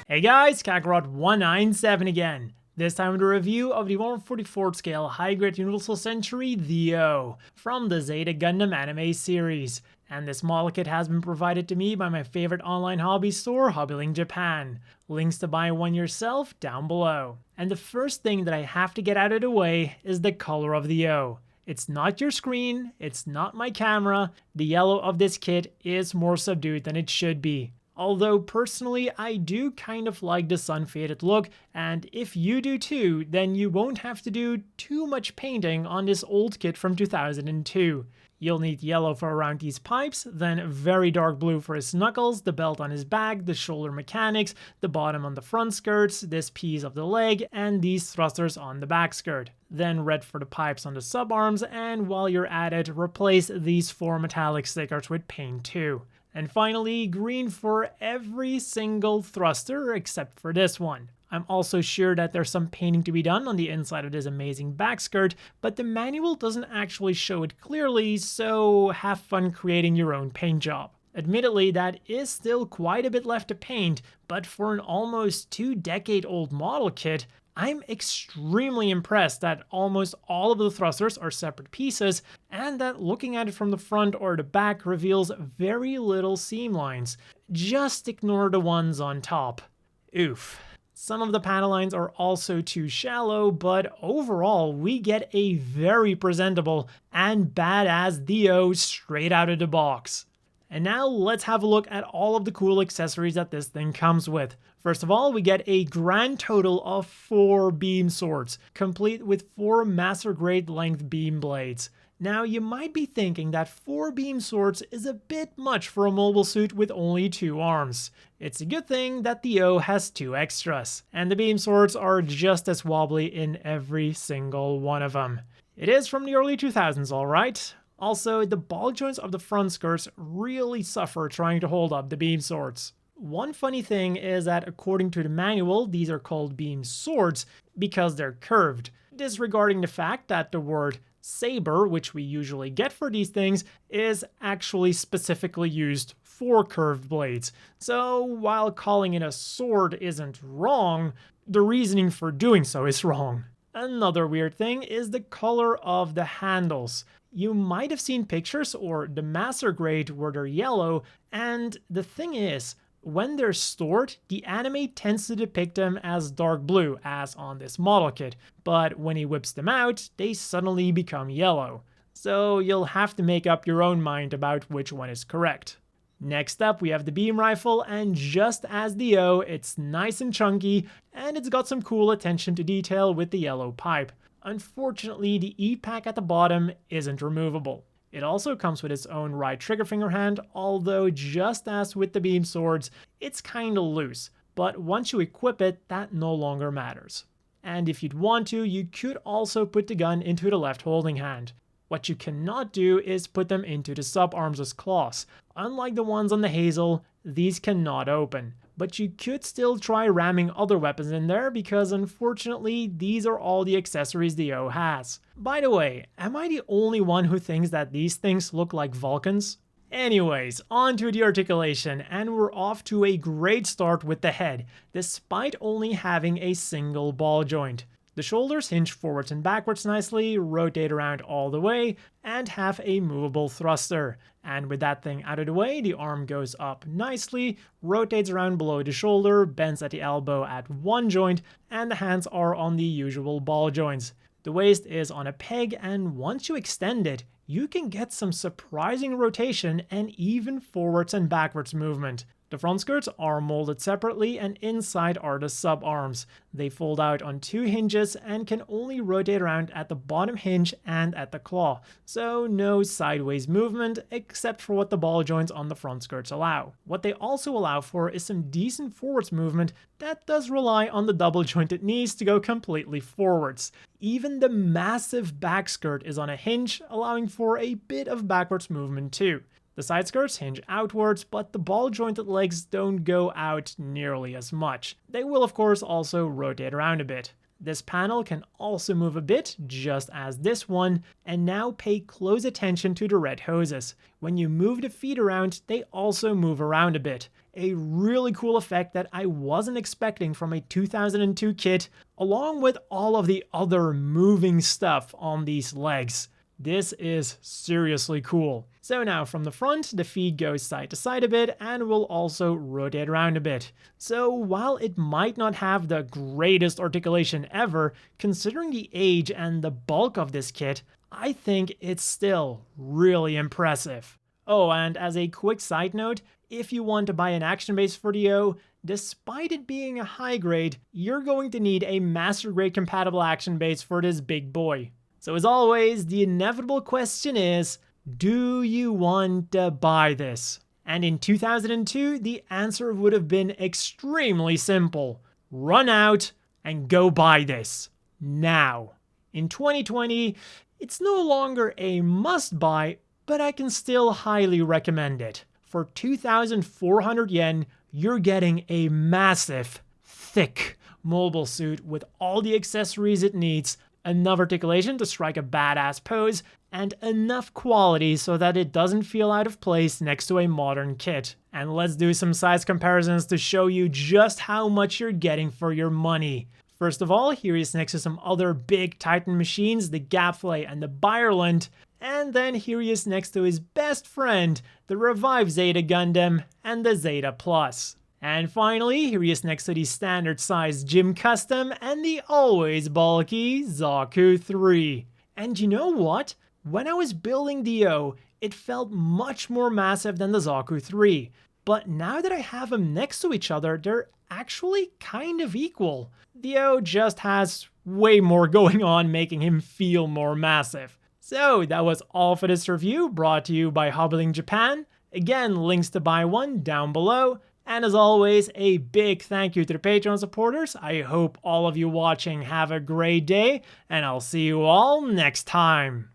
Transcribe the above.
Hey guys, Kakarot197 again. This time with a review of the 144th scale high-grade Universal Century, the O, from the Zeta Gundam anime series. And this model kit has been provided to me by my favorite online hobby store, Hobbylink Japan. Links to buy one yourself down below. And the first thing that I have to get out of the way is the color of the O. It's not your screen, it's not my camera. The yellow of this kit is more subdued than it should be. Although personally, I do kind of like the sun-faded look, and if you do too, then you won't have to do too much painting on this old kit from 2002. You'll need yellow for around these pipes, then very dark blue for his knuckles, the belt on his back, the shoulder mechanics, the bottom on the front skirts, this piece of the leg, and these thrusters on the back skirt. Then red for the pipes on the sub-arms, and while you're at it, replace these 4 metallic stickers with paint too. And finally, green for every single thruster except for this one. I'm also sure that there's some painting to be done on the inside of this amazing back skirt, but the manual doesn't actually show it clearly, so have fun creating your own paint job. Admittedly, that is still quite a bit left to paint, but for an almost 2-decade-old model kit, I'm extremely impressed that almost all of the thrusters are separate pieces, and that looking at it from the front or the back reveals very little seam lines. Just ignore the ones on top. Oof. Some of the panel lines are also too shallow, but overall we get a very presentable and badass Dio straight out of the box. And now let's have a look at all of the cool accessories that this thing comes with. First of all, we get a grand total of 4 beam swords, complete with 4 master grade length beam blades. Now you might be thinking that 4 beam swords is a bit much for a mobile suit with only 2 arms. It's a good thing that the O has 2 extras, and the beam swords are just as wobbly in every single one of them. It is from the early 2000s, alright? Also, the ball joints of the front skirts really suffer trying to hold up the beam swords. One funny thing is that according to the manual, these are called beam swords because they're curved, disregarding the fact that the word saber, which we usually get for these things, is actually specifically used for curved blades. So while calling it a sword isn't wrong, the reasoning for doing so is wrong. Another weird thing is the color of the handles. You might have seen pictures or the master grade where they're yellow, and the thing is, when they're stored, the anime tends to depict them as dark blue, as on this model kit, but when he whips them out, they suddenly become yellow. So you'll have to make up your own mind about which one is correct. Next up, we have the beam rifle, and just as the O, it's nice and chunky, and it's got some cool attention to detail with the yellow pipe. Unfortunately, the E-pack at the bottom isn't removable. It also comes with its own right trigger finger hand, although just as with the beam swords, it's kinda loose, but once you equip it, that no longer matters. And if you'd want to, you could also put the gun into the left holding hand. What you cannot do is put them into the sub-arms as claws. Unlike the ones on the Hazel, these cannot open. But you could still try ramming other weapons in there because unfortunately these are all the accessories the O has. By the way, am I the only one who thinks that these things look like Vulcans? Anyways, on to the articulation, and we're off to a great start with the head, despite only having a single ball joint. The shoulders hinge forwards and backwards nicely, rotate around all the way, and have a movable thruster. And with that thing out of the way, the arm goes up nicely, rotates around below the shoulder, bends at the elbow at one joint, and the hands are on the usual ball joints. The waist is on a peg, and once you extend it, you can get some surprising rotation and even forwards and backwards movement. The front skirts are molded separately, and inside are the sub-arms. They fold out on 2 hinges and can only rotate around at the bottom hinge and at the claw, so no sideways movement except for what the ball joints on the front skirts allow. What they also allow for is some decent forwards movement that does rely on the double jointed knees to go completely forwards. Even the massive back skirt is on a hinge, allowing for a bit of backwards movement too. The side skirts hinge outwards, but the ball jointed legs don't go out nearly as much. They will of course also rotate around a bit. This panel can also move a bit, just as this one, and now pay close attention to the red hoses. When you move the feet around, they also move around a bit. A really cool effect that I wasn't expecting from a 2002 kit, along with all of the other moving stuff on these legs. This is seriously cool. So now from the front, the feet go side to side a bit and will also rotate around a bit. So while it might not have the greatest articulation ever, considering the age and the bulk of this kit, I think it's still really impressive. Oh, and as a quick side note, if you want to buy an action base for the O, despite it being a high grade, you're going to need a master grade compatible action base for this big boy. So as always, the inevitable question is, do you want to buy this? And in 2002, the answer would have been extremely simple. Run out and go buy this. Now. In 2020, it's no longer a must-buy, but I can still highly recommend it. For 2,400 yen, you're getting a massive, thick mobile suit with all the accessories it needs, enough articulation to strike a badass pose, and enough quality so that it doesn't feel out of place next to a modern kit. And let's do some size comparisons to show you just how much you're getting for your money. First of all, here is next to some other big Titan machines, the Gapflay and the Byerland, and then here he is next to his best friend, the revived Zeta Gundam and the Zeta Plus. And finally, here he is next to the standard size Gym Custom and the always bulky Zaku 3. And you know what? When I was building the O, it felt much more massive than the Zaku 3. But now that I have them next to each other, they're actually kind of equal. The O just has way more going on, making him feel more massive. So that was all for this review, brought to you by Hobbling Japan. Again, links to buy one down below. And as always, a big thank you to the Patreon supporters. I hope all of you watching have a great day, and I'll see you all next time.